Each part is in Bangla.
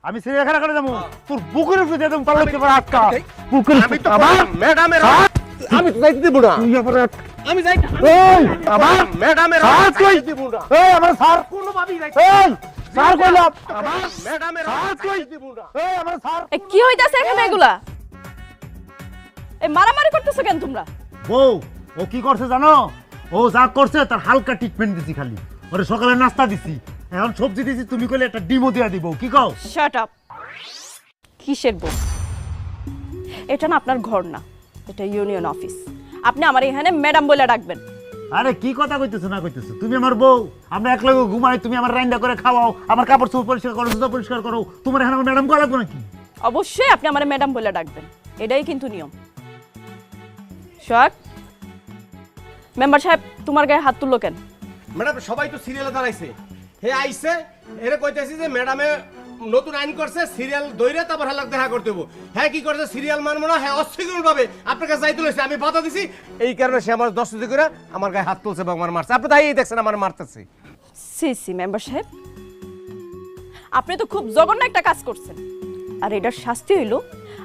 আমি সিরিয়াখানা করে যাবো তোর বুকের উপরে দিয়ে দেবো পাল্লা করে আটকা বুকের আমি তো ম্যাডামের আমি তো যাইতে দিব না তুই আবার আমি যাই এই আমার ম্যাডামের স্যার কই দিব না এই আমার স্যার কোনো ভাবেই যাইতে এই স্যার কইলাম আমার ম্যাডামের স্যার কই দিব না এই আমার স্যার এ কি হইতাছে এখানে এগুলা? এই মারামারি করতেছো কেন তোমরা? বউ ও কি করছে জানো ও যা করছে তার হালকা ট্রিটমেন্ট দিছি খালি ওরে সকালে নাস্তা দিছি এখন সবজি দিছি তুমি কইলে একটা ডিমও দিয়া দিব কি কও শাট আপ। কিসের বউ? এটা না আপনার ঘর না, এটা ইউনিয়ন অফিস। আপনি আমার এখানে ম্যাডাম বলে ডাকবেন। আরে কি কথা কইতেছো না কইতেছো তুমি আমার বউ আমরা একলগে ঘুমাই তুমি আমার রান্না করে খাওয়াও আমার কাপড় চোপড় পরিষ্কার করো জুতা পরিষ্কার করো তোমার এখন আমার ম্যাডাম করা লাগবে নাকি অবশ্যই আপনি আমার ম্যাডাম বলে ডাকবেন, এটাই কিন্তু নিয়ম। সোহাগ, মেম্বার সাহেব তোমার গায়ে হাত তুললো কেন? ম্যাডাম সবাই তো সিরিয়ালে দাঁড়াইছে হে আইছে এরে কইতেছি যে ম্যাডামে নতুন আইন করছে সিরিয়াল দইরে তারপর হালাক দেখা করতে হবো হ্যাঁ কি করছে সিরিয়াল মানবো না হ্যাঁ অস্থির ভাবে আপনার কাছে যাইতে লইছে আমি বাধা দিছি এই কারণে সে আমার 10 দিকে করে আমার গায়ে হাত তুলছে এবং আমার মারছে আপনি তাই দেখছেন আমার মারতেছে সি সি মেম্বার সাহেব, আপনি তো খুব জঘন্য একটা কাজ করছেন, আর এটার শাস্তি হইল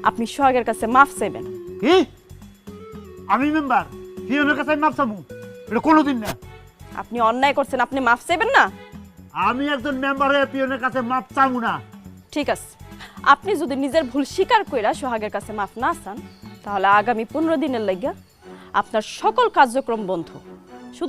আপনি সোহাগের কাছে মাফ চাইবেন। কি আমি মেম্বার হিরোনের কাছে মাপ চামু এটা কোনোদিন না আপনি অন্যায় করছেন, আপনি মাফ চাইবেন না? আমি একজন মেম্বার হয়ে পিয়নের কাছে মাপ চামু না ঠিক আছে, আপনি যদি নিজের ভুল স্বীকার কইরা সোহাগের কাছে মাফ না চান তাহলে আগামী 15 দিনের লাগিয়া আপনার সকল কার্যক্রম বন্ধ।